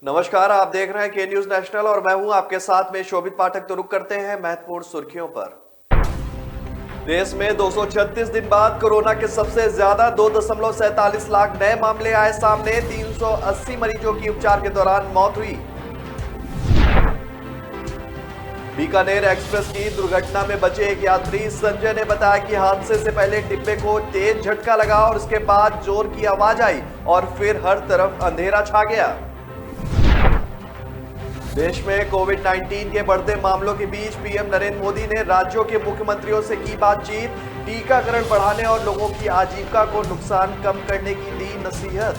नमस्कार, आप देख रहे हैं के न्यूज नेशनल और मैं हूं आपके साथ में शोभित पाठक। तो रुक करते हैं महत्वपूर्ण सुर्खियों पर। देश में 236 दिन बाद कोरोना के सबसे ज्यादा 2.47 लाख नए मामले आए सामने। 380 मरीजों की उपचार के दौरान मौत हुई। बीकानेर एक्सप्रेस की दुर्घटना में बचे एक यात्री संजय ने बताया कि हादसे से पहले डिब्बे को तेज झटका लगा और उसके बाद जोर की आवाज आई और फिर हर तरफ अंधेरा छा गया। देश में कोविड-19 के बढ़ते मामलों के बीच पीएम नरेंद्र मोदी ने राज्यों के मुख्यमंत्रियों से की बातचीत। टीकाकरण बढ़ाने और लोगों की आजीविका को नुकसान कम करने की दी नसीहत।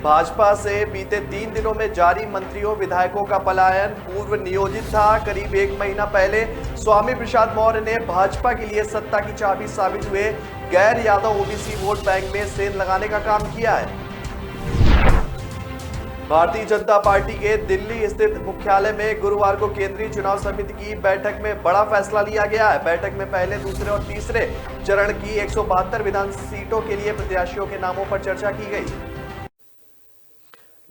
भाजपा से बीते 3 दिनों में जारी मंत्रियों विधायकों का पलायन पूर्व नियोजित था। करीब 1 महीना पहले स्वामी प्रसाद मौर्य ने भाजपा के लिए सत्ता की चाबी साबित हुए गैर यादव ओबीसी वोट बैंक में सेंध लगाने का काम किया है। भारतीय जनता पार्टी के दिल्ली स्थित मुख्यालय में गुरुवार को केंद्रीय चुनाव समिति की बैठक में बड़ा फैसला लिया गया है। बैठक में पहले, दूसरे और तीसरे चरण की 172 विधान सीटों के लिए प्रत्याशियों के नामों पर चर्चा की गई।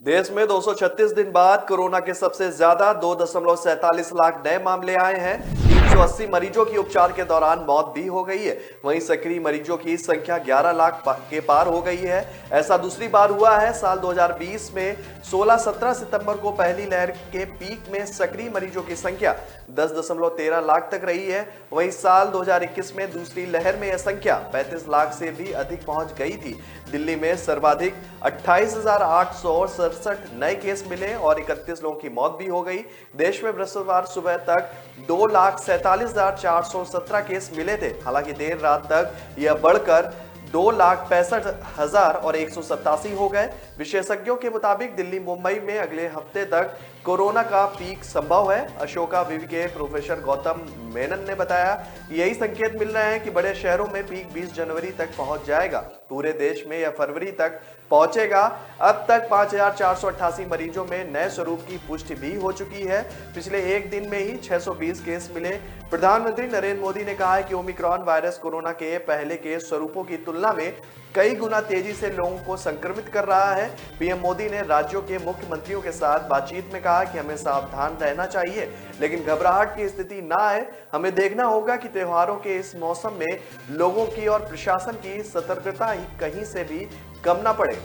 देश में 236 दिन बाद कोरोना के सबसे ज्यादा 2.47 लाख नए मामले आए हैं। 380 मरीजों की उपचार के दौरान मौत भी हो गई है। वहीं सक्रिय मरीजों की संख्या 11 लाख के पार हो गई है। ऐसा दूसरी बार हुआ है। साल 2020 में 16-17 सितंबर को पहली लहर के पीक में सक्रिय मरीजों की संख्या 10.13 लाख तक रही है। वहीं साल 2021 में दूसरी लहर में यह संख्या 35 लाख से भी अधिक पहुंच गई थी। दिल्ली में सर्वाधिक 28,867 नए केस मिले और 31 लोगों की मौत भी हो गई। देश में बृहस्पतिवार सुबह तक 2,47,417 केस मिले थे। हालांकि देर रात तक यह बढ़कर 2,65,187 हो गए। विशेषज्ञों के मुताबिक दिल्ली मुंबई में अगले हफ्ते तक कोरोना का पीक संभव है। अशोका विवि के प्रोफेसर गौतम मेनन ने बताया यही संकेत मिल रहे हैं कि बड़े शहरों में पीक 20 जनवरी तक पहुंच जाएगा। पूरे देश में यह फरवरी तक पहुंचेगा। अब तक 5,488 मरीजों में नए स्वरूप की पुष्टि भी हो चुकी है। पिछले एक दिन में ही 620 केस मिले। प्रधानमंत्री नरेंद्र मोदी ने कहा है कि ओमिक्रॉन वायरस कोरोना के पहले के स्वरूपों की तुलना में कई गुना तेजी से लोगों को संक्रमित कर रहा है। पीएम मोदी ने राज्यों के मुख्यमंत्रियों के साथ बातचीत में कहा कि हमें सावधान रहना चाहिए, लेकिन घबराहट की स्थिति ना आए। हमें देखना होगा कि त्योहारों के इस मौसम में लोगों की और प्रशासन की सतर्कता ही कहीं से भी कम ना पड़े।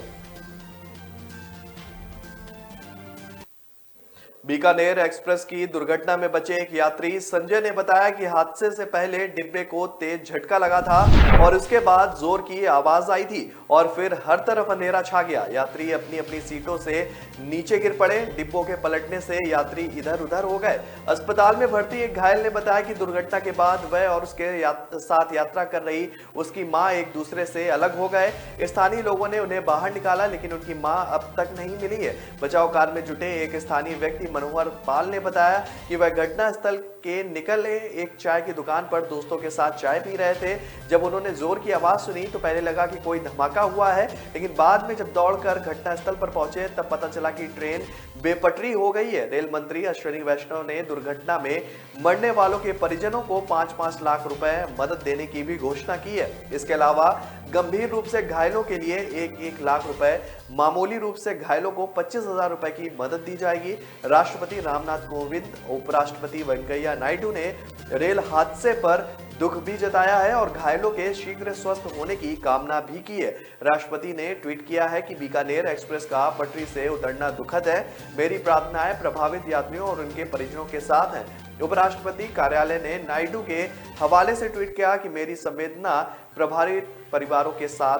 बीकानेर एक्सप्रेस की दुर्घटना में बचे एक यात्री संजय ने बताया कि हादसे से पहले डिब्बे को तेज झटका लगा था और उसके बाद जोर की आवाज आई थी और फिर हर तरफ अंधेरा छा गया। यात्री अपनी अपनी सीटों से नीचे गिर पड़े। डिब्बों के पलटने से यात्री इधर उधर हो गए। अस्पताल में भर्ती एक घायल ने बताया कि दुर्घटना के बाद वह और उसके साथ यात्रा कर रही उसकी मां एक दूसरे से अलग हो गए। स्थानीय लोगों ने उन्हें बाहर निकाला, लेकिन उनकी मां अब तक नहीं मिली है। बचाव कार्य में जुटे एक स्थानीय व्यक्ति मनोहर पाल ने बताया कि वह घटनास्थल के निकले एक चाय की दुकान पर दोस्तों के साथ चाय पी रहे थे। जब उन्होंने जोर की आवाज सुनी तो पहले लगा कि कोई धमाका हुआ है, लेकिन बाद में जब दौड़कर घटनास्थल पर पहुंचे तब पता चला कि ट्रेन बेपटरी हो गई है। रेल मंत्री अश्विनी वैष्णव ने दुर्घटना में मरने वालों के परिजनों को 5-5 लाख रुपए मदद देने की भी घोषणा की है। इसके अलावा गंभीर रूप से घायलों के लिए 1-1 लाख रुपए, मामूली रूप से घायलों को 25,000 रुपए की मदद दी जाएगी। राष्ट्रपति रामनाथ कोविंद, उपराष्ट्रपति वेंकैया नायडू ने रेल हादसे पर दुख भी जताया है और घायलों के शीघ्र स्वस्थ होने की कामना भी की है। राष्ट्रपति ने ट्वीट किया है कि बीकानेर एक्सप्रेस का पटरी से उतरना दुखद है। मेरी प्रार्थनाएं प्रभावित यात्रियों और उनके परिजनों के साथ हैं। उपराष्ट्रपति कार्यालय ने नायडू के हवाले से ट्वीट किया कि मेरी संवेदना प्रभावित परिवारों के साथ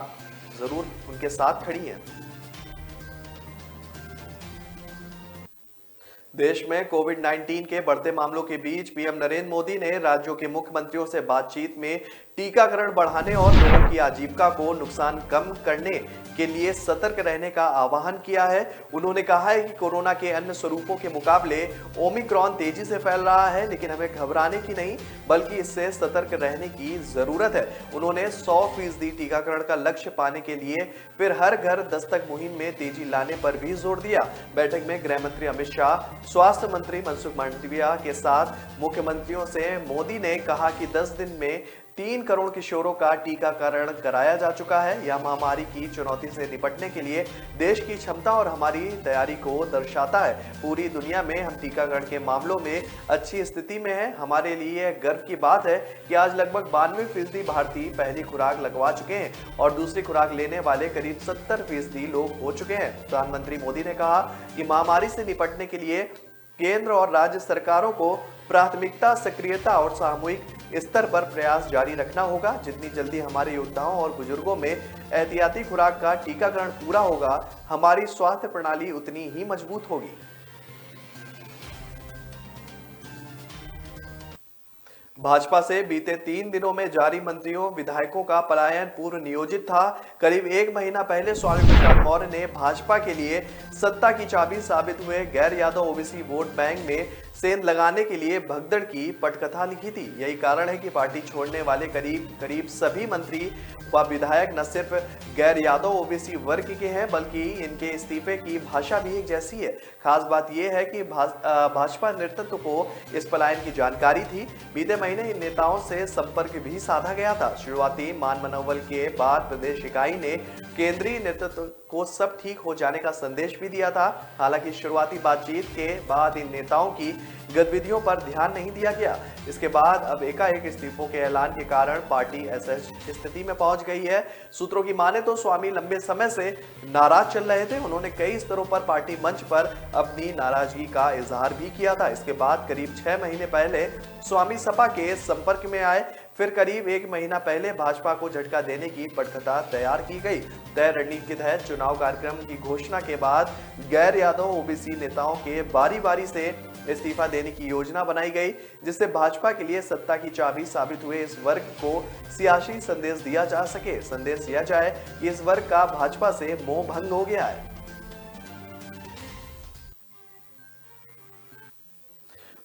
जरूर उनके साथ खड़ी है। देश में कोविड-19 के बढ़ते मामलों के बीच पीएम नरेंद्र मोदी ने राज्यों के मुख्यमंत्रियों से बातचीत में टीकाकरण बढ़ाने और लोगों की आजीविका को नुकसान कम करने के लिए सतर्क रहने का आह्वान किया है। उन्होंने कहा है कि कोरोना के अन्य स्वरूपों के मुकाबले ओमिक्रॉन तेजी से फैल रहा है, लेकिन हमें घबराने की नहीं बल्कि इससे सतर्क रहने की जरूरत है। उन्होंने 100% टीकाकरण का लक्ष्य पाने के लिए फिर हर घर दस्तक मुहिम में तेजी लाने पर भी जोर दिया। बैठक में गृह मंत्री अमित शाह, स्वास्थ्य मंत्री मनसुख मांडविया के साथ मुख्यमंत्रियों से मोदी ने कहा कि 10 दिन में 3 करोड़ किशोरों का टीकाकरण कराया जा चुका है। यह महामारी की चुनौती से निपटने के लिए देश की क्षमता और हमारी तैयारी को दर्शाता है। पूरी दुनिया में हम टीकाकरण के मामलों में अच्छी स्थिति में हैं। हमारे लिए गर्व की बात है कि आज लगभग 92% भारतीय पहली खुराक लगवा चुके हैं और दूसरी खुराक लेने वाले करीब 70% लोग हो चुके हैं। प्रधानमंत्री मोदी ने कहा कि महामारी से निपटने के लिए केंद्र और राज्य सरकारों को प्राथमिकता, सक्रियता और सामूहिक स्तर पर प्रयास जारी रखना होगा। जितनी जल्दी हमारे योद्धाओं और बुजुर्गों में एहतियाती खुराक का टीकाकरण पूरा होगा, हमारी स्वास्थ्य प्रणाली उतनी ही मजबूत होगी। भाजपा से बीते 3 दिनों में जारी मंत्रियों विधायकों का पलायन पूर्व नियोजित था। करीब 1 महीना पहले स्वामी प्रसाद मौर्य ने भाजपा के लिए सत्ता की चाबी साबित हुए गैर यादव ओबीसी वोट बैंक में सेंध लगाने के लिए भगदड़ की पटकथा लिखी थी। यही कारण है कि पार्टी छोड़ने वाले करीब सभी मंत्री व विधायक न सिर्फ गैर यादव ओबीसी वर्ग के हैं, बल्कि इनके इस्तीफे की भाषा भी एक जैसी है। खास बात यह है कि भाजपा नेतृत्व को इस पलायन की जानकारी थी। बीते महीने इन नेताओं से संपर्क भी साधा गया था। शुरुआती मान मनोबल के बाद प्रदेश इकाई ने केंद्रीय नेतृत्व को सब ठीक हो जाने का संदेश भी दिया था। हालांकि शुरुआती बातचीत के बाद इन नेताओं की गतिविधियों पर ध्यान नहीं दिया गया। इसके बाद अब एकाएक इस्तीफों के ऐलान के कारण पार्टी ऐसी स्थिति में पहुंच गई है। सूत्रों की माने तो स्वामी लंबे समय से नाराज चल रहे थे। उन्होंने कई स्तरों पर पार्टी मंच पर अपनी नाराजगी का इजहार भी किया था। इसके बाद करीब 6 महीने पहले स्वामी सपा के संपर्क में आए। फिर करीब 1 महीना पहले भाजपा को झटका देने की पटकथा तैयार की गई। तय रणनीति के तहत चुनाव कार्यक्रम की घोषणा के बाद गैर यादव ओबीसी नेताओं के बारी बारी से इस्तीफा देने की योजना बनाई गई, जिससे भाजपा के लिए सत्ता की चाबी साबित हुए इस वर्ग को सियासी संदेश दिया जा सके। संदेश दिया जाए कि इस वर्ग का भाजपा से मोह भंग हो गया है।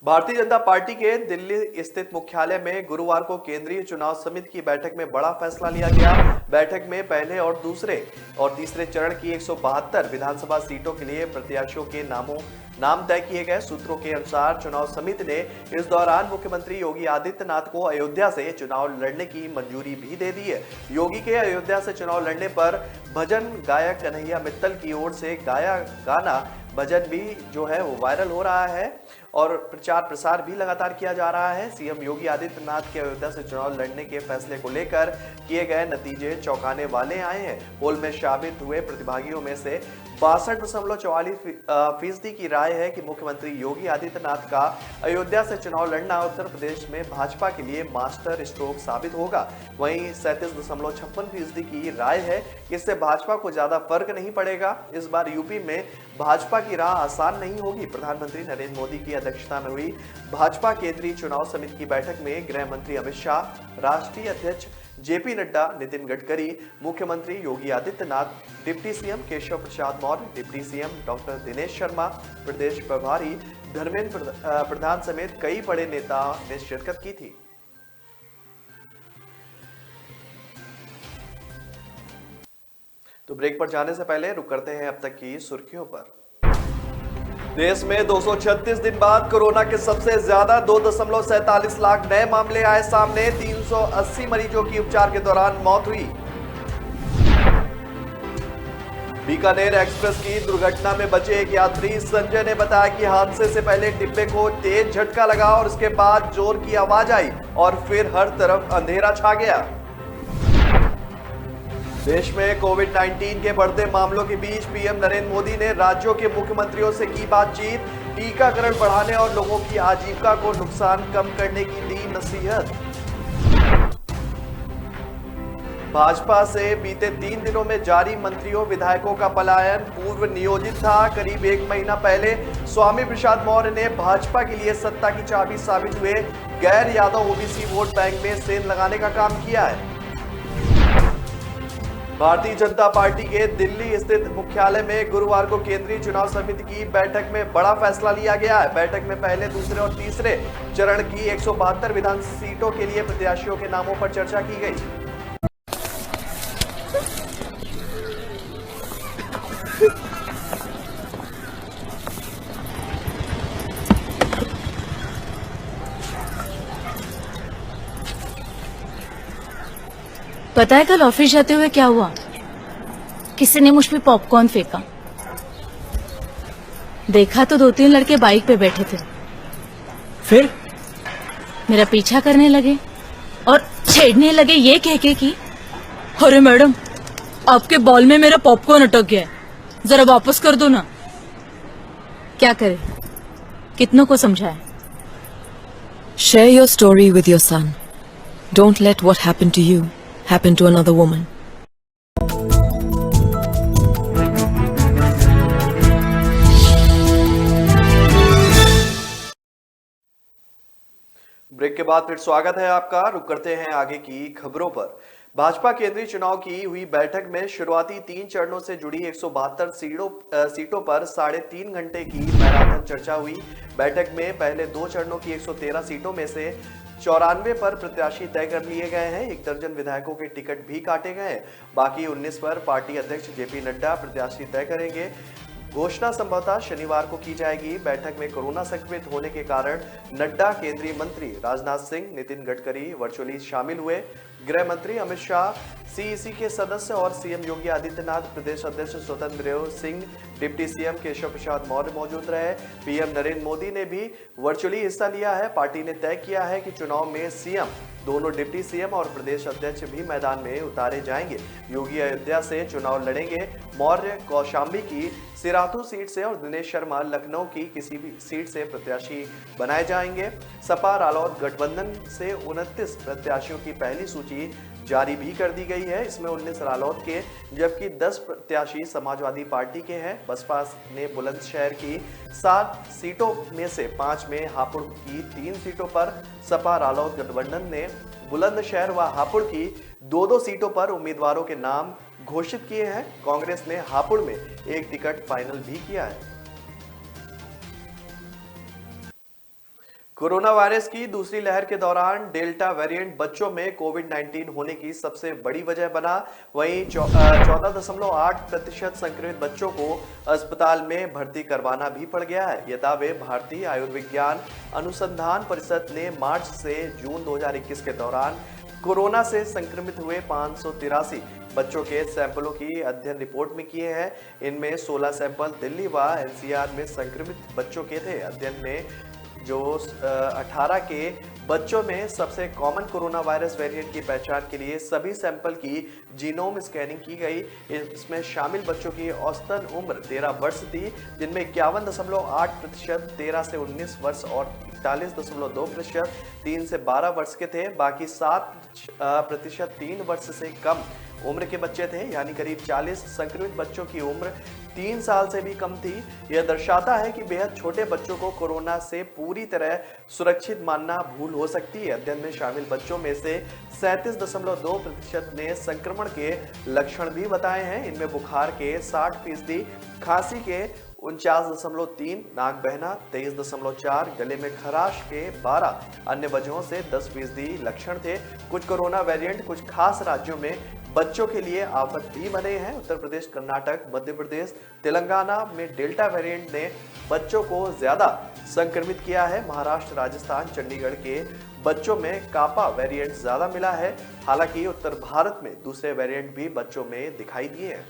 भारतीय जनता पार्टी के दिल्ली स्थित मुख्यालय में गुरुवार को केंद्रीय चुनाव समिति की बैठक में बड़ा फैसला लिया गया। बैठक में पहले और दूसरे और तीसरे चरण की 172 विधानसभा सीटों के लिए प्रत्याशियों के नाम तय किए गए। सूत्रों के अनुसार चुनाव समिति ने इस दौरान मुख्यमंत्री योगी आदित्यनाथ को अयोध्या से चुनाव लड़ने की मंजूरी भी दे दी है। योगी के अयोध्या से चुनाव लड़ने पर भजन गायक कन्हैया मित्तल की ओर से गाया गाना भजन भी जो है वो वायरल हो रहा है और प्रचार प्रसार भी लगातार किया जा रहा है। सीएम योगी आदित्यनाथ के अयोध्या से चुनाव लड़ने के फैसले को लेकर किए गए नतीजे चौंकाने वाले आए हैं। पोल में शामिल हुए प्रतिभागियों में से 62.44% की राय है कि मुख्यमंत्री योगी आदित्यनाथ का अयोध्या से चुनाव लड़ना उत्तर प्रदेश में भाजपा के लिए मास्टर स्ट्रोक साबित होगा। वहीं 37.56% की राय है कि इससे भाजपा को ज्यादा फर्क नहीं पड़ेगा। इस बार यूपी में भाजपा की राह आसान नहीं होगी। प्रधानमंत्री नरेंद्र मोदी की अध्यक्षता में हुई भाजपा केंद्रीय चुनाव समिति की बैठक में गृह मंत्री अमित शाह, राष्ट्रीय अध्यक्ष जेपी नड्डा, नितिन गडकरी, मुख्यमंत्री Yogi Adityanath, deputy CM Keshav Prasad Maurya, deputy CM doctor Dinesh Sharma, प्रदेश प्रभारी धर्मेंद्र प्रधान समेत कई बड़े नेता ने शिरकत की थी। तो ब्रेक पर जाने से पहले रुक करते हैं अब तक की सुर्खियों पर। देश में 236 दिन बाद कोरोना के सबसे ज्यादा 2.47 लाख नए मामले आए सामने। 380 मरीजों की उपचार के दौरान मौत हुई। बीकानेर एक्सप्रेस की दुर्घटना में बचे एक यात्री संजय ने बताया कि हादसे से पहले डिब्बे को तेज झटका लगा और उसके बाद जोर की आवाज आई और फिर हर तरफ अंधेरा छा गया। देश में कोविड-19 के बढ़ते मामलों के बीच पीएम नरेंद्र मोदी ने राज्यों के मुख्यमंत्रियों से की बातचीत। टीकाकरण बढ़ाने और लोगों की आजीविका को नुकसान कम करने की दी नसीहत। भाजपा से बीते 3 दिनों में जारी मंत्रियों विधायकों का पलायन पूर्व नियोजित था। करीब 1 महीना पहले स्वामी प्रसाद मौर्य ने भाजपा के लिए सत्ता की चाबी साबित हुए गैर यादव ओबीसी वोट बैंक में सेंध लगाने का काम किया है। भारतीय जनता पार्टी के दिल्ली स्थित मुख्यालय में गुरुवार को केंद्रीय चुनाव समिति की बैठक में बड़ा फैसला लिया गया है। बैठक में पहले, दूसरे और तीसरे चरण की 172 विधानसभा सीटों के लिए प्रत्याशियों के नामों पर चर्चा की गई। पता है कल ऑफिस जाते हुए क्या हुआ? किसी ने मुझ पे पॉपकॉर्न फेंका। देखा तो 2-3 लड़के बाइक पे बैठे थे। फिर मेरा पीछा करने लगे और छेड़ने लगे ये कह के कि अरे मैडम, आपके बॉल में मेरा पॉपकॉर्न अटक गया है, जरा वापस कर दो ना। क्या करे, कितनों को समझाए। Share your story with your son. Don't let what happened to you happen to another woman. Break के बाद फिर स्वागत है आपका। रुक करते हैं आगे की खबरों पर। भाजपा केंद्रीय चुनाव की हुई बैठक में शुरुआती 3 चरणों से जुड़ी 172 सीटों पर 3.5 घंटे की मैराथन चर्चा हुई। बैठक में पहले 2 चरणों की 113 सीटों में से 94 पर प्रत्याशी तय कर लिए गए हैं। 1 दर्जन विधायकों के टिकट भी काटे गए हैं। बाकी 19 पर पार्टी अध्यक्ष जेपी नड्डा प्रत्याशी तय करेंगे। घोषणा संभवतः शनिवार को की जाएगी। बैठक में कोरोना संक्रमित होने के कारण नड्डा, केंद्रीय मंत्री राजनाथ सिंह, नितिन गडकरी वर्चुअली शामिल हुए। गृह मंत्री अमित शाह, सीईसी के सदस्य और सीएम योगी आदित्यनाथ, प्रदेश अध्यक्ष स्वतंत्र देव सिंह, डिप्टी सीएम केशव प्रसाद मौर्य मौजूद रहे। पीएम नरेंद्र मोदी ने भी वर्चुअली हिस्सा लिया है। पार्टी ने तय किया है कि चुनाव में सीएम, दोनों डिप्टी सीएम और प्रदेश अध्यक्ष भी मैदान में उतारे जाएंगे। योगी अयोध्या से चुनाव लड़ेंगे। मौर्य कौशाम्बी की सिराथू सीट से और दिनेश शर्मा लखनऊ की किसी भी सीट से प्रत्याशी बनाए जाएंगे। सपा रालोद गठबंधन से 29 प्रत्याशियों की पहली सूची जारी भी कर दी गई है। इसमें 19 रालोद के जबकि 10 प्रत्याशी समाजवादी पार्टी के हैं। बसपा ने बुलंदशहर की 7 सीटों में से 5 में, हापुड़ की 3 सीटों पर, सपा रालोद गठबंधन ने बुलंदशहर व हापुड़ की 2-2 सीटों पर उम्मीदवारों के नाम घोषित किए हैं। कांग्रेस ने हापुड़ में 1 टिकट फाइनल भी किया है। कोरोना वायरस की दूसरी लहर के दौरान डेल्टा वेरिएंट बच्चों में कोविड-19 होने की सबसे बड़ी वजह बना। वहीं 14.8% संक्रमित बच्चों को अस्पताल में भर्ती करवाना भी पड़ गया है। ये दावे भारतीय आयुर्विज्ञान अनुसंधान परिषद ने मार्च से जून 2021 के दौरान कोरोना से संक्रमित हुए 583 बच्चों के सैंपलों की अध्ययन रिपोर्ट में किए हैं। इनमें 16 सैंपल दिल्ली व एनसीआर में संक्रमित बच्चों के थे। अध्ययन में जो 18 के बच्चों में सबसे कॉमन कोरोना वायरस वेरिएंट की पहचान के लिए सभी सैंपल की जीनोम स्कैनिंग की गई। इसमें शामिल बच्चों की औसतन उम्र 13 वर्ष थी, जिनमें 51.8% 13 से 19 वर्ष और 41.2% 3 से 12 वर्ष के थे। बाकी 7% 3 वर्ष से कम उम्र के बच्चे थे, यानी करीब 40 संक्रमित बच्चों की उम्र 3 साल से भी कम थी। यह दर्शाता है कि बेहद छोटे बच्चों को कोरोना से पूरी तरह सुरक्षित मानना भूल हो सकती है। अध्ययन में शामिल बच्चों में से 37.2% ने संक्रमण के लक्षण भी बताए हैं। इनमें बुखार के 60%, खांसी के 49.3, नाक बहना 23.4, गले में खराश के 12, अन्य वजहों से 10% लक्षण थे। कुछ कोरोना वेरिएंट कुछ खास राज्यों में बच्चों के लिए आफत भी बने हैं। उत्तर प्रदेश, कर्नाटक, मध्य प्रदेश, तेलंगाना में डेल्टा वेरिएंट ने बच्चों को ज्यादा संक्रमित किया है। महाराष्ट्र, राजस्थान, चंडीगढ़ के बच्चों में कापा वेरिएंट ज्यादा मिला है। हालांकि उत्तर भारत में दूसरे वेरिएंट भी बच्चों में दिखाई दिए हैं।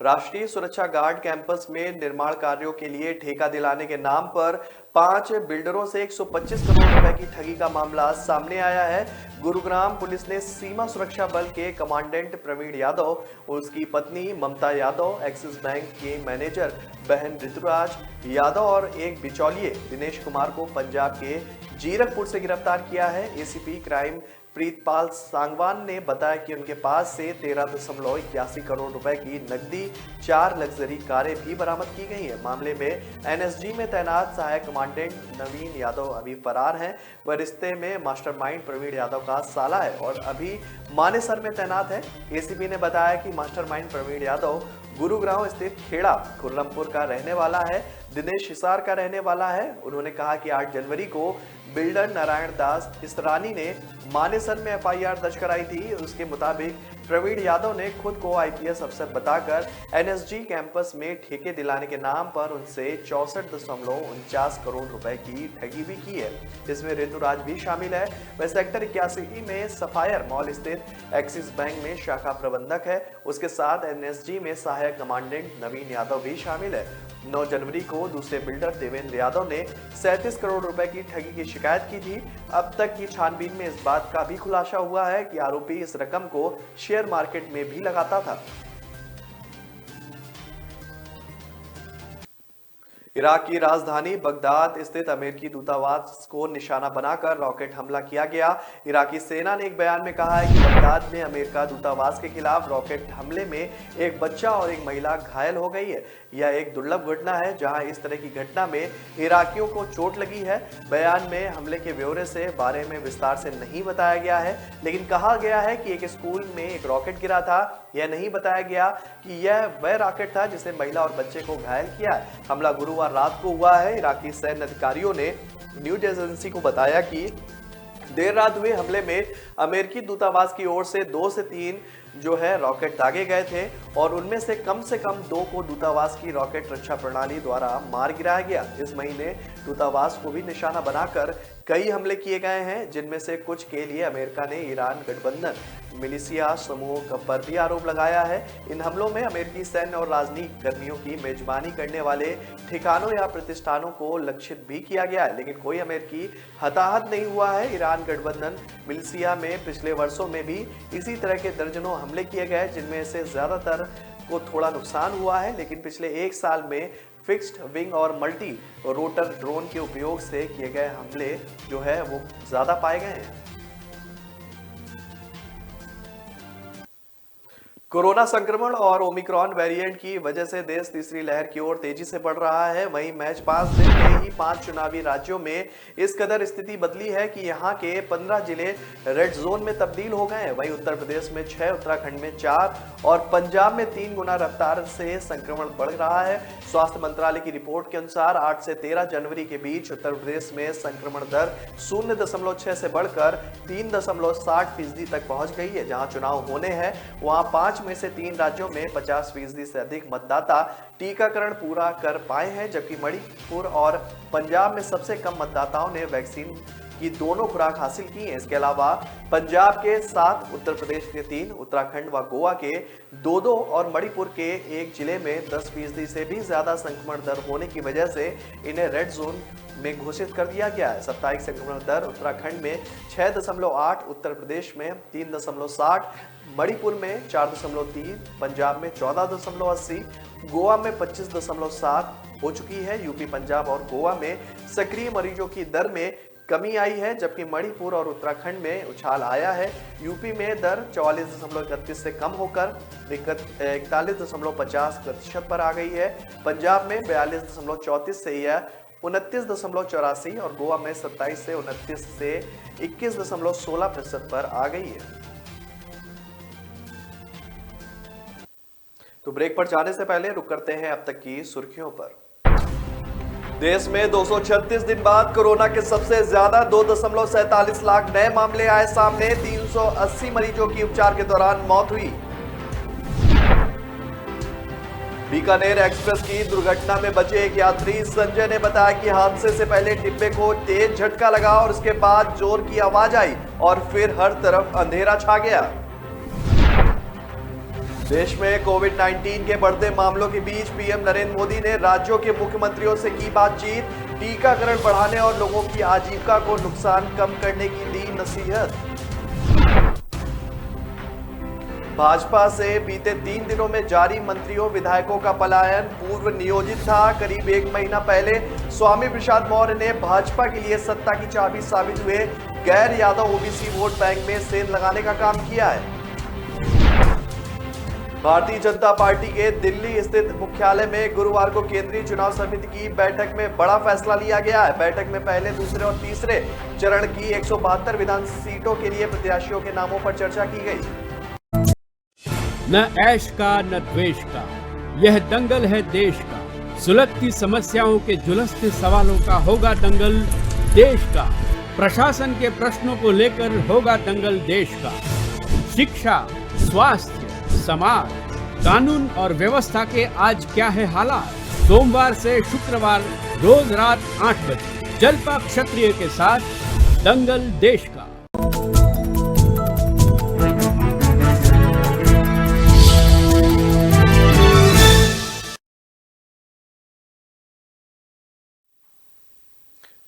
राष्ट्रीय सुरक्षा गार्ड कैंपस में निर्माण कार्यों के लिए ठेका दिलाने के नाम पर 5 बिल्डरों से 125 करोड़ रुपए की ठगी का मामला सामने आया है। गुरुग्राम पुलिस ने सीमा सुरक्षा बल के कमांडेंट प्रवीण यादव, उसकी पत्नी ममता यादव, एक्सिस बैंक के मैनेजर बहन ऋतुराज यादव और एक बिचौलिए दिनेश कुमार को पंजाब के जीरकपुर से गिरफ्तार किया है। एसीपी क्राइम प्रीतपाल सांगवान ने बताया कि उनके पास से 13.81 करोड़ रुपए की नकदी, 4 लग्जरी कारें भी बरामद की गई हैं। मामले में एनएसजी में तैनात सहायक कमांडेंट नवीन यादव अभी फरार हैं। वह रिश्ते में मास्टरमाइंड प्रवीण यादव का साला है और अभी मानेसर में तैनात है। एसीपी ने बताया कि मास्टरमाइंड प्रवीण यादव गुरुग्राम स्थित खेड़ा खुर्रमपुर का रहने वाला है। दिनेश हिसार का रहने वाला है। उन्होंने कहा कि 8 जनवरी को बिल्डर नारायण दास इसरानी ने मानेसर में एफआईआर दर्ज कराई थी। उसके मुताबिक प्रवीण यादव ने खुद को आईपीएस अफसर बताकर एनएसजी कैंपस में ठेके दिलाने के नाम पर उनसे 64.49 करोड़ रुपए की ठगी भी की है। इसमें ऋतुराज भी शामिल है। वह सेक्टर 81 में सफायर मॉल स्थित एक्सिस बैंक में शाखा प्रबंधक है। उसके साथ एनएसजी में सहायक कमांडेंट नवीन यादव भी शामिल है। 9 जनवरी को दूसरे बिल्डर देवेंद्र यादव ने 37 करोड़ रुपए की ठगी की शिकायत की थी। अब तक की छानबीन में इस बात का भी खुलासा हुआ है कि आरोपी इस रकम को शेयर मार्केट में भी लगाता था। इराक की राजधानी बगदाद स्थित अमेरिकी दूतावास को निशाना बनाकर रॉकेट हमला किया गया। इराकी सेना ने एक बयान में कहा है कि बगदाद में अमेरिका दूतावास के खिलाफ रॉकेट हमले में एक बच्चा और एक महिला घायल हो गई है। यह एक दुर्लभ घटना है जहां इस तरह की घटना में इराकियों को चोट लगी है। बयान में हमले के ब्यौरे से बारे में विस्तार से नहीं बताया गया है, लेकिन कहा गया है कि एक स्कूल में एक रॉकेट गिरा था। यह नहीं बताया गया कि यह वह रॉकेट था जिसे महिला और बच्चे को घायल किया है। हमला गुरुवार रात को हुआ है। इराकी सैन्य अधिकारियों ने न्यूज एजेंसी को बताया कि देर रात हुए हमले में अमेरिकी दूतावास की ओर से 2 से 3 रॉकेट दागे गए थे और उनमें से कम 2 को दूतावास की रॉकेट रक्षा प्रणाली द्वारा मार गिराया गया। इस महीने दूतावास को भी निशाना बनाकर कई हमले किए गए हैं, जिनमें से कुछ के लिए अमेरिका ने ईरान गठबंधन मिलिशिया समूह पर भी आरोप लगाया है। इन हमलों में अमेरिकी सैन्य और राजनीतिक कर्मियों की मेजबानी करने वाले ठिकानों या प्रतिष्ठानों को लक्षित भी किया गया है, लेकिन कोई अमेरिकी हताहत नहीं हुआ है। ईरान गठबंधन मिलिशिया में पिछले वर्षों में भी इसी तरह के दर्जनों हमले किए गए, जिनमें से ज्यादातर को थोड़ा नुकसान हुआ है, लेकिन पिछले 1 साल में फिक्स्ड विंग और मल्टी रोटर ड्रोन के उपयोग से किए गए हमले वो ज्यादा पाए गए हैं। कोरोना संक्रमण और ओमिक्रॉन वेरिएंट की वजह से देश तीसरी लहर की ओर तेजी से बढ़ रहा है। वहीं महज 5 दिन में ही 5 चुनावी राज्यों में इस कदर स्थिति बदली है कि यहां के 15 जिले रेड जोन में तब्दील हो गए हैं। वहीं उत्तर प्रदेश में 6, उत्तराखंड में 4 और पंजाब में 3 गुना रफ्तार से संक्रमण बढ़ रहा है। स्वास्थ्य मंत्रालय की रिपोर्ट के अनुसार 8 से 13 जनवरी के बीच उत्तर प्रदेश में संक्रमण दर 0.6 से बढ़कर 3.60% तक पहुंच गई है। जहां चुनाव होने हैं वहां 5 में से 3 राज्यों में 50% से अधिक मतदाता टीकाकरण पूरा कर पाए हैं, जबकि मणिपुर और पंजाब में सबसे कम मतदाताओं ने वैक्सीन की दोनों खुराक हासिल की है। इसके अलावा पंजाब के 7, उत्तर प्रदेश के 3, उत्तराखंड व गोवा के 2 और मणिपुर के 1 जिले में 10% से भी ज्यादा संक्रमण दर होने की वजह से इन्हें रेड जोन में घोषित कर दिया गया है। साप्ताहिक संक्रमण दर उत्तराखंड में 6.8, उत्तर प्रदेश में 3.60, मणिपुर में 4.3, पंजाब में 14.80, गोवा में 25.7 हो चुकी है। यूपी, पंजाब और गोवा में सक्रिय मरीजों की दर में कमी आई है, जबकि मणिपुर और उत्तराखंड में उछाल आया है। यूपी में दर 44.31 से कम होकर 41.50% पर आ गई है। पंजाब में 42.34 से यह 29.84 और गोवा में 27 से 29 से 21.16% पर आ गई है। तो ब्रेक पर जाने से पहले रुक करते हैं अब तक की सुर्खियों पर। देश में 236 दिन बाद कोरोना के सबसे ज्यादा 2.47 लाख नए मामले आए सामने। 380 मरीजों की उपचार के दौरान मौत हुई। बीकानेर एक्सप्रेस की दुर्घटना में बचे एक यात्री संजय ने बताया कि हादसे से पहले डिब्बे को तेज झटका लगा और उसके बाद जोर की आवाज आई और फिर हर तरफ अंधेरा छा गया। देश में कोविड-19 के बढ़ते मामलों के बीच पीएम नरेंद्र मोदी ने राज्यों के मुख्यमंत्रियों से की बातचीत। टीकाकरण बढ़ाने और लोगों की आजीविका को नुकसान कम करने की दी नसीहत। भाजपा से बीते 3 दिनों में जारी मंत्रियों विधायकों का पलायन पूर्व नियोजित था। करीब 1 महीना पहले स्वामी प्रसाद मौर्य ने भाजपा के लिए सत्ता की चाबी साबित हुए गैर यादव ओबीसी वोट बैंक में सेंध लगाने का काम किया है। भारतीय जनता पार्टी के दिल्ली स्थित मुख्यालय में गुरुवार को केंद्रीय चुनाव समिति की बैठक में बड़ा फैसला लिया गया है। बैठक में पहले, दूसरे और तीसरे चरण की 172 विधान सीटों के लिए प्रत्याशियों के नामों पर चर्चा की गई। न ऐश का न द्वेष का, यह दंगल है देश का। सुलगती समस्याओं के झुलसते सवालों का होगा दंगल देश का। प्रशासन के प्रश्नों को लेकर होगा दंगल देश का। शिक्षा, स्वास्थ्य, समाज, कानून और व्यवस्था के आज क्या है हालात। सोमवार से शुक्रवार रोज रात 8 बजे जलपा क्षत्रिय के साथ दंगल देश का।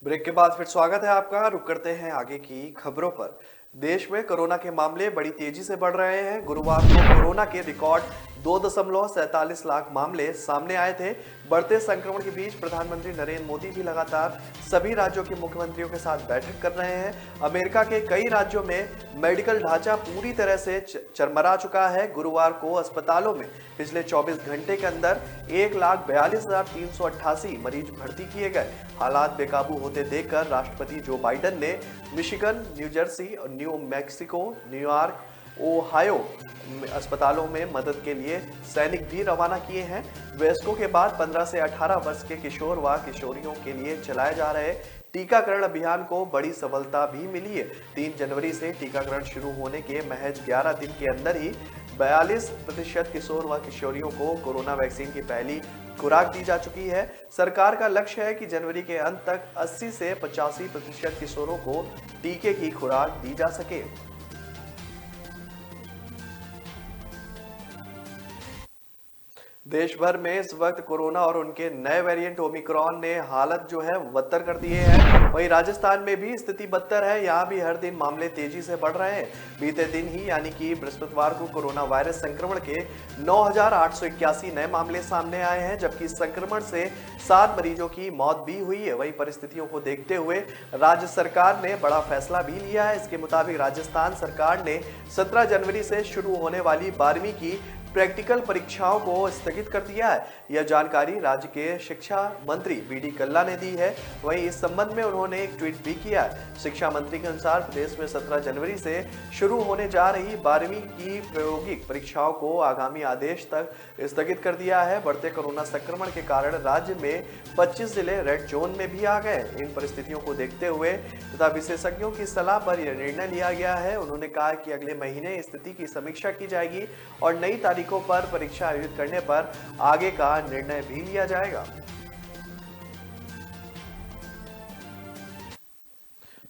ब्रेक के बाद फिर स्वागत है आपका। रुक करते हैं आगे की खबरों पर। देश में कोरोना के मामले बड़ी तेजी से बढ़ रहे हैं। गुरुवार को कोरोना के रिकॉर्ड 2.47 लाख मामले सामने आए थे। बढ़ते संक्रमण के बीच प्रधानमंत्री नरेंद्र मोदी भी लगातार सभी राज्यों के मुख्यमंत्रियों के साथ बैठक कर रहे हैं। अमेरिका के कई राज्यों में मेडिकल ढांचा पूरी तरह से चरमरा चुका है। गुरुवार को अस्पतालों में पिछले 24 घंटे के अंदर 1,42,388 मरीज भर्ती किए गए। हालात बेकाबू होते देखकर राष्ट्रपति जो बाइडेन ने Michigan, new Jersey, new Mexico, New York, Ohio अस्पतालों में मदद के लिए सैनिक भी रवाना किए हैं। वयस्कों के बाद 15 से 18 वर्ष के किशोर व किशोरियों के लिए चलाए जा रहे टीकाकरण अभियान को बड़ी सफलता भी मिली है। 3 जनवरी से टीकाकरण शुरू होने के महज 11 दिन के अंदर ही 42% किशोर व किशोरियों को कोरोना वैक्सीन की पहली खुराक दी जा चुकी है। सरकार का लक्ष्य है कि जनवरी के अंत तक 80 से 85% किशोरों को टीके की खुराक दी जा सके। देश भर में इस वक्त कोरोना और उनके नए वेरिएंट ओमिक्रॉन ने हालत जो है बदतर कर दिए हैं। वहीं राजस्थान में भी स्थिति बदतर है। यहां भी हर दिन मामले तेजी से बढ़ रहे हैं। बीते दिन ही यानी कि बृहस्पतिवार को कोरोना वायरस संक्रमण के 9,881 नए मामले सामने आए हैं, जबकि संक्रमण से 7 मरीजों की मौत भी हुई है। वहीं परिस्थितियों को देखते हुए राज्य सरकार ने बड़ा फैसला भी लिया है। इसके मुताबिक राजस्थान सरकार ने 17 जनवरी से शुरू होने वाली 12वीं की प्रैक्टिकल परीक्षाओं को स्थगित कर दिया है। यह जानकारी राज्य के शिक्षा मंत्री बी.डी. कल्ला ने दी है। वहीं इस संबंध में उन्होंने एक ट्वीट भी किया है। शिक्षा मंत्री के अनुसार प्रदेश में 17 जनवरी से शुरू होने जा रही 12वीं की प्रायोगिक परीक्षाओं को आगामी आदेश तक स्थगित कर दिया है। बढ़ते कोरोना संक्रमण के कारण राज्य में 25 जिले रेड जोन में भी आ गए। इन परिस्थितियों को देखते हुए तथा विशेषज्ञों की सलाह पर यह निर्णय लिया गया है। उन्होंने कहा कि अगले महीने स्थिति की समीक्षा की जाएगी और नई तारीखों पर परीक्षा आयोजित करने पर आगे का निर्णय भी लिया जाएगा।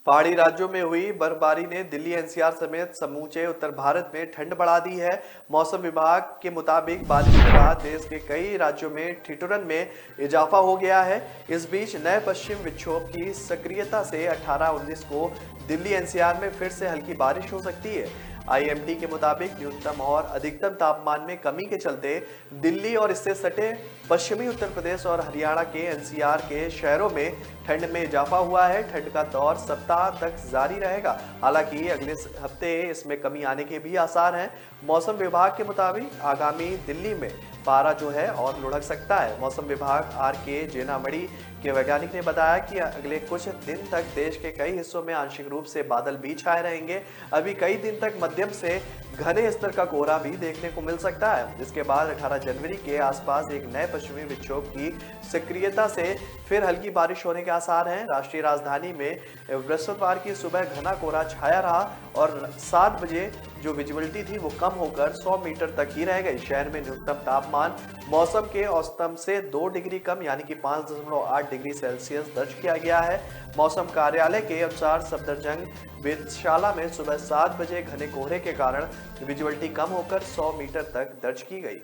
पहाड़ी राज्यों में हुई बर्फबारी ने दिल्ली एनसीआर समेत समूचे उत्तर भारत में ठंड बढ़ा दी है। मौसम विभाग के मुताबिक बारिश के बाद देश के कई राज्यों में ठिठुरन में इजाफा हो गया है। इस बीच नए पश्चिम विक्षोभ की सक्रियता से 18-19 को दिल्ली एनसीआर में फिर से हल्की बारिश हो सकती है। आईएमडी के मुताबिक न्यूनतम और अधिकतम तापमान में कमी के चलते दिल्ली और इससे सटे पश्चिमी उत्तर प्रदेश और हरियाणा के एनसीआर के शहरों में ठंड में इजाफा हुआ है। ठंड का दौर सप्ताह तक जारी रहेगा। हालांकि अगले हफ्ते इसमें कमी आने के भी आसार हैं। मौसम विभाग के मुताबिक आगामी दिल्ली में पारा जो है और लुढ़क सकता है। मौसम विभाग आर.के. जेनामणि के वैज्ञानिक ने बताया कि अगले कुछ दिन तक देश के कई हिस्सों में आंशिक रूप से बादल भी छाए रहेंगे। अभी कई दिन तक मध्यम से घने स्तर का कोहरा भी देखने को मिल सकता है। इसके बाद 18 जनवरी के आसपास एक नए पश्चिमी विक्षोभ की सक्रियता से फिर हल्की बारिश होने के आसार हैं। राष्ट्रीय राजधानी में बृहस्पतिवार की सुबह घना कोहरा छाया रहा और 7 बजे जो विजिबिलिटी थी वो कम होकर 100 मीटर तक ही रह गई। शहर में न्यूनतम तापमान मौसम के औसतन से 2 डिग्री कम यानी कि 5.8 डिग्री सेल्सियस दर्ज किया गया है। मौसम कार्यालय के अनुसार सफदरजंग वेधशाला में सुबह 7 बजे घने कोहरे के कारण विजिबिलिटी कम होकर 100 मीटर तक दर्ज की गई।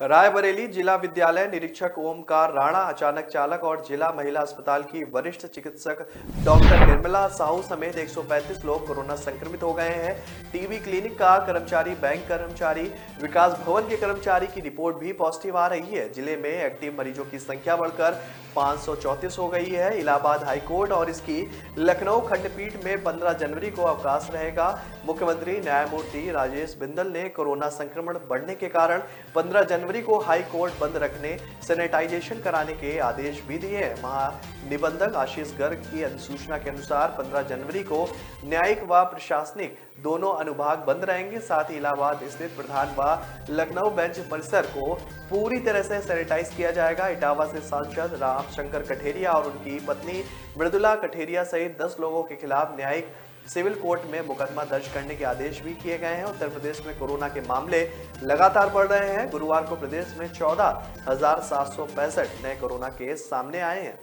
रायबरेली जिला विद्यालय निरीक्षक ओमकार राणा, अचानक चालक और जिला महिला अस्पताल की वरिष्ठ चिकित्सक डॉक्टर निर्मला साहू समेत 135 लोग कोरोना संक्रमित हो गए हैं। टीबी क्लिनिक का कर्मचारी, बैंक कर्मचारी, विकास भवन के कर्मचारी की रिपोर्ट भी पॉजिटिव आ रही है। जिले में एक्टिव मरीजों की संख्या बढ़कर 534 हो गई है। इलाहाबाद हाईकोर्ट और इसकी लखनऊ खंडपीठ में 15 जनवरी को अवकाश रहेगा। मुख्यमंत्री न्यायमूर्ति राजेश बिंदल ने कोरोना संक्रमण बढ़ने के कारण 15 जनवरी जनवरी को हाई कोर्ट बंद रखने, सैनिटाइजेशन कराने के आदेश भी दिए हैं। महानिबंधक आशीष गर्ग की अधिसूचना के अनुसार 15 जनवरी को न्यायिक व प्रशासनिक दोनों अनुभाग बंद रहेंगे। साथ ही इलाहाबाद स्थित प्रधान व लखनऊ बेंच परिसर को पूरी तरह से सैनिटाइज किया जाएगा। इटावा से सांसद राम शंकर कठेरिया और उनकी पत्नी मृदुला कठेरिया सहित 10 लोगों के खिलाफ न्यायिक सिविल कोर्ट में मुकदमा दर्ज करने के आदेश भी किए गए हैं। उत्तर प्रदेश में कोरोना के मामले लगातार बढ़ रहे हैं। गुरुवार को प्रदेश में 14,765 नए कोरोना केस सामने आए हैं।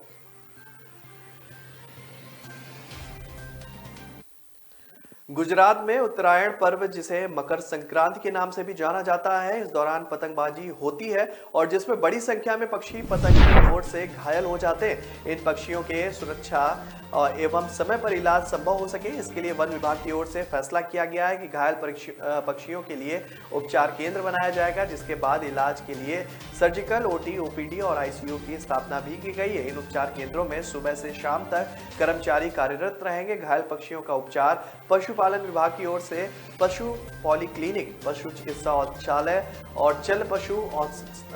गुजरात में उत्तरायण पर्व, जिसे मकर संक्रांति के नाम से भी जाना जाता है, इस दौरान पतंगबाजी होती है और जिसमें बड़ी संख्या में पक्षी पतंग की चोट से घायल हो जाते हैं। इन पक्षियों के सुरक्षा एवं समय पर इलाज संभव हो सके, इसके लिए वन विभाग की ओर से फैसला किया गया है कि घायल पक्षियों के लिए उपचार केंद्र बनाया जाएगा, जिसके बाद इलाज के लिए सर्जिकल, ओटी, ओपीडी और आईसीयू की स्थापना भी की गई है। इन उपचार केंद्रों में सुबह से शाम तक कर्मचारी कार्यरत रहेंगे। घायल पक्षियों का उपचार पशुपालन विभाग की ओर से पशु पॉलीक्लिनिक, पशु चिकित्सा औषधालय और चल पशु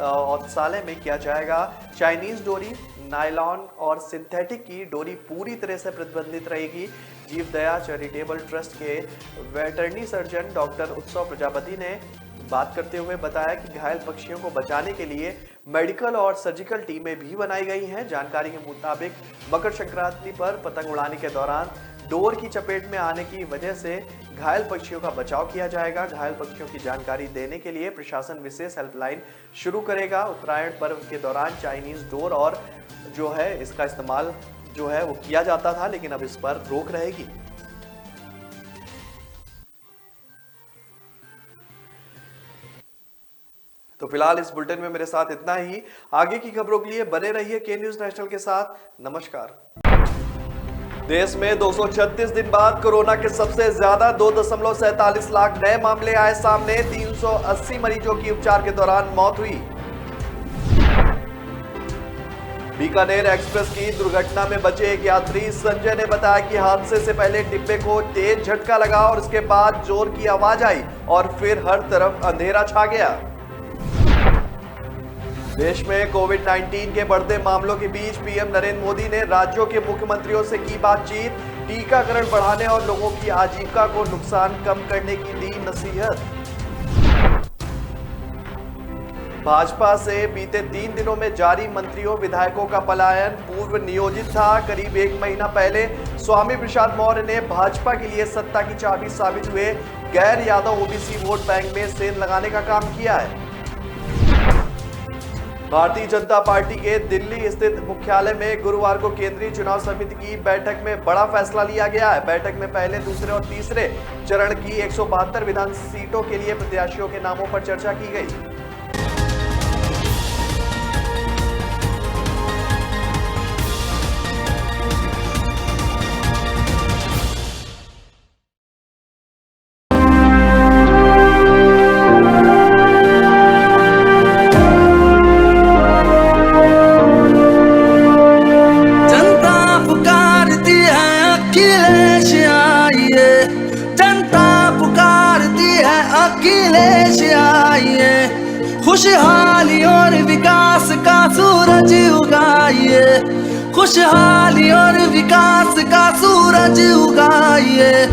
औषधालय में किया जाएगा। चाइनीज डोरी, नायलॉन और सिंथेटिक की डोरी पूरी तरह से प्रतिबंधित रहेगी। जीवदया चैरिटेबल ट्रस्ट के वेटरनरी सर्जन डॉक्टर उत्सव प्रजापति ने बात करते हुए बताया कि घायल पक्षियों को बचाने के लिए मेडिकल और सर्जिकल टीमें भी बनाई गई हैं। जानकारी के मुताबिक मकर संक्रांति पर पतंग उड़ाने के दौरान डोर की चपेट में आने की वजह से घायल पक्षियों का बचाव किया जाएगा। घायल पक्षियों की जानकारी देने के लिए प्रशासन विशेष हेल्पलाइन शुरू करेगा। उत्तरायण पर्व के दौरान चाइनीज डोर और जो है इसका इस्तेमाल जो है वो किया जाता था, लेकिन अब इस पर रोक रहेगी। तो फिलहाल इस बुलेटिन में मेरे साथ इतना ही। आगे की खबरों के लिए बने रहिए के न्यूज नेशनल के साथ। नमस्कार। देश में 236 दिन बाद कोरोना के सबसे ज्यादा 2.47 लाख नए मामले आए सामने। 380 मरीजों की उपचार के दौरान मौत हुई। बीकानेर एक्सप्रेस की दुर्घटना में बचे एक यात्री संजय ने बताया कि हादसे से पहले डिब्बे को तेज झटका लगा और उसके बाद जोर की आवाज आई और फिर हर तरफ अंधेरा छा गया। देश में कोविड-19 के बढ़ते मामलों के बीच पीएम नरेंद्र मोदी ने राज्यों के मुख्यमंत्रियों से की बातचीत। टीकाकरण बढ़ाने और लोगों की आजीविका को नुकसान कम करने की दी नसीहत। भाजपा से बीते 3 दिनों में जारी मंत्रियों विधायकों का पलायन पूर्व नियोजित था। करीब 1 महीना पहले स्वामी प्रसाद मौर्य ने भाजपा के लिए सत्ता की चाबी साबित हुए गैर यादव ओबीसी वोट बैंक में सेंध लगाने का काम किया है। भारतीय जनता पार्टी के दिल्ली स्थित मुख्यालय में गुरुवार को केंद्रीय चुनाव समिति की बैठक में बड़ा फैसला लिया गया है। बैठक में पहले, दूसरे और तीसरे चरण की 172 विधान सीटों के लिए प्रत्याशियों के नामों पर चर्चा की गई। खुशहाली और विकास का सूरज उगाइए, खुशहाली और विकास का सूरज उगाइए।